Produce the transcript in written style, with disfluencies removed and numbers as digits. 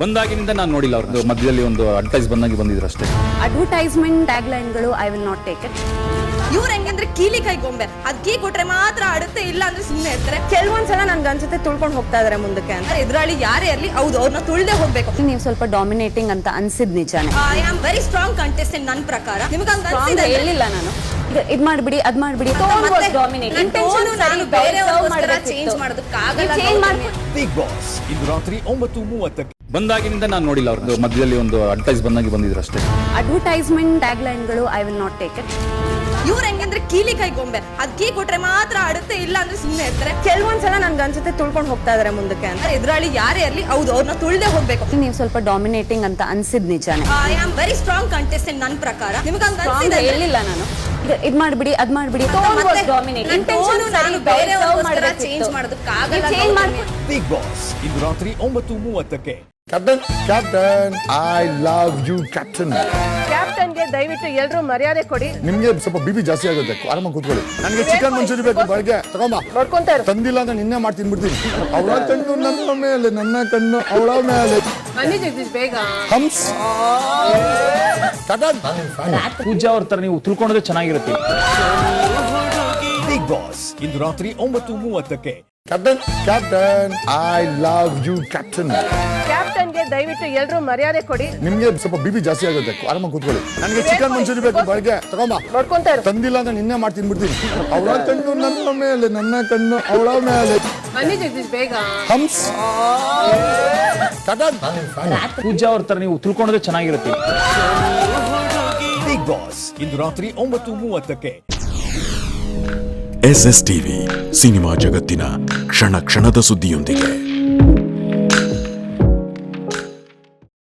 ಬಂದಾಗಿನಿಂದ ನಾನು ನೋಡಿಲ್ಲ ಅವ್ರದ್ದು ಮಧ್ಯದಲ್ಲಿ ಒಂದು ಅಡ್ವರ್ಟೈಸ್ ಬಂದಾಗಿ ಬಂದಿದ್ರು ಅಷ್ಟೇ. ಅಡ್ವರ್ಟೈಸ್ಮೆಂಟ್ ಟ್ಯಾಗ್ಲೈನ್ಗಳು I will not take it. ಇವ್ರು ಹೆಂಗಂದ್ರೆ ಕೀಲಿ ಕೈ ಗೊಂಬೆ, ಅದ್ ಕೀ ಕೊಟ್ರೆ ಮಾತ್ರ ಆಡುತ್ತೆ, ಇಲ್ಲ ಅಂದ್ರೆ ಸುಮ್ಮನೆ ಇರ್ತಾರೆ. ಕೆಲವೊಂದ್ಸಲ ನನ್ಗೆ ಅನ್ಸುತ್ತೆ ತುಳ್ಕೊಂಡು ಹೋಗ್ತಾ ಇದಾರೆ ಮುಂದಕ್ಕೆ ಅಂತ. ಎದುರಾಳಿ ಯಾರೇ ಇರ್ಲಿ ಹೌದು ಅವ್ರನ್ನ ತುಳ್ದೆ ಹೋಗ್ಬೇಕು. ನೀವು ಸ್ವಲ್ಪ ಡಾಮಿನೇಟಿಂಗ್ ಅಂತ ಅನ್ಸಿದ್ ನಿಜಾನೇ. I am very strong contestant ನನ್ನ ಪ್ರಕಾರ. ನಿಮ್ಗೆ ಹಂಗ ಹೇಳಿಲ್ಲ ನಾನು ಇದ್ ಮಾಡ್ಬಿಡಿ ಅದ್ ಮಾಡ್ಬಿಡಿ. ಚೇಂಜ್ ಮಾಡೋದಕ್ಕಾಗಲ್ಲ. ಬಿಗ್ ಬಾಸ್ ಇಂದು ರಾತ್ರಿ 9:30. ಬಂದಾಗಿನಿಂದ ನಾನು ನೋಡಿಲ್ಲ ಅವ್ರದ್ದು ಮಧ್ಯದಲ್ಲಿ ಒಂದು ಅಡ್ವರ್ಟೈಸ್ ಬಂದಾಗಿ ಬಂದಿದ್ರು ಅಷ್ಟೇ. ಅಡ್ವರ್ಟೈಸ್ಮೆಂಟ್ ಟ್ಯಾಗ್ಲೈನ್ಗಳು I will not take it. ಇವ್ರು ಹೆಂಗಂದ್ರೆ ಕೀಲಿ ಕೈ ಗೊಂಬೆ, ಅದ್ ಕೀ ಕೊಟ್ರೆ ಮಾತ್ರ ಆಡುತ್ತೆ, ಇಲ್ಲ ಅಂದ್ರೆ ಸುಮ್ಮನೆ ಇರ್ತಾರೆ. ಕೆಲವೊಂದ್ಸಲ ನನ್ಗೆ ಅನ್ಸುತ್ತೆ ತುಳ್ಕೊಂಡು ಹೋಗ್ತಾ ಇದಾರೆ ಮುಂದಕ್ಕೆ ಅಂತ. ಎದುರಾಳಿ ಯಾರೇ ಇರ್ಲಿ ಹೌದು ಅವ್ರನ್ನ ತುಳ್ದೆ ಹೋಗ್ಬೇಕು. ನೀವು ಸ್ವಲ್ಪ ಡಾಮಿನೇಟಿಂಗ್ ಅಂತ ಅನ್ಸಿದ್ ನಿಜಾನೇ. I am very strong contestant ನನ್ನ ಪ್ರಕಾರ. ನಿಮ್ಗೆ ಹಂಗ ಹೇಳಿಲ್ಲ ನಾನು ಇದ್ ಮಾಡ್ಬಿಡಿ ಅದ್ ಮಾಡ್ಬಿಡಿ. ಚೇಂಜ್ ಮಾಡೋದಕ್ಕಾಗಲ್ಲ. ಬಿಗ್ ಬಾಸ್ ಇಂದು ರಾತ್ರಿ 9:30. Captain I love you captain. ಕ್ಯಾಪ್ಟನ್ಗೆ ದಯವಿಟ್ಟು ಎಲ್ಲರೂ ಮರ್ಯಾದೆ ಕೊಡಿ. ನಿಮ್ಗೆ ಸ್ವಲ್ಪ ಬಿಪಿ ಜಾಸ್ತಿ ಆಗುತ್ತೆ, ಆರಾಮಾಗಿ ಕೂತ್ಕೊಳ್ಳಿ. ನನಗೆ ಚಿಕನ್ ಮಂಚೂರಿ ಬೇಕು, ಬೆಳಗ್ಗೆ ತಗೊಂಬ. ನೋಡ್ಕೊಂತ ಇರು. ತಂದಿಲ್ಲ ಅಂದ್ರೆ ನಿನ್ನೆ ಮಾಡಿ ತಿನ್ಬಿಡ್ತೀನಿ. ಅವಳ ಕಣ್ಣು ನನ್ನ ಮೇಲೆ, ನನ್ನ ಕಣ್ಣು ಅವಳ ಮೇಲೆ. ಬನ್ನಿ ಜಗದೀಶ್ ಬೇಗ. ಹಂಸ್ ಪೂಜಾ ಅವ್ರ ತರ ನೀವು ತಿಳ್ಕೊಂಡ್ರೆ ಚೆನ್ನಾಗಿರುತ್ತೆ. ಬಿಗ್ ಬಾಸ್ ಇಂದು ರಾತ್ರಿ 9:30. Captain I love you captain. ಕ್ಯಾಪ್ಟನ್ಗೆ ದಯವಿಟ್ಟು ಎಲ್ಲರೂ ಮರ್ಯಾದೆ ಕೊಡಿ. ನಿಮ್ಗೆ ಸ್ವಲ್ಪ ಬಿಪಿ ಜಾಸ್ತಿ ಆಗುತ್ತೆ, ಆರಾಮಾಗಿ ಕೂತ್ಕೊಳ್ಳಿ. ನನಗೆ ಚಿಕನ್ ಮಂಚೂರಿ ಬೇಕು, ಬೆಳಗ್ಗೆ ತಗೊಂಬ. ನೋಡ್ಕೊಂತ ಇರು. ತಂದಿಲ್ಲ ಅಂದ್ರೆ ನಿನ್ನೆ ಮಾಡಿ ತಿನ್ಬಿಡ್ತೀನಿ. ಅವಳ ಕಣ್ಣು ನನ್ನ ಮೇಲೆ, ನನ್ನ ಕಣ್ಣು ಅವಳ ಮೇಲೆ. ಬನ್ನಿ ಜಗದೀಶ್ ಬೇಗ. ಹಂಸ್ ಪೂಜಾ ಅವ್ರ ತರ ನೀವು ತಿಳ್ಕೊಂಡ್ರೆ ಚೆನ್ನಾಗಿರುತ್ತೆ. ಬಿಗ್ ಬಾಸ್ ಇಂದು ರಾತ್ರಿ 9:30. SS ಟಿವಿ ಸಿನಿಮಾ ಜಗತ್ತಿನ ಕ್ಷಣ ಕ್ಷಣದ ಸುದ್ದಿಯೊಂದಿಗೆ.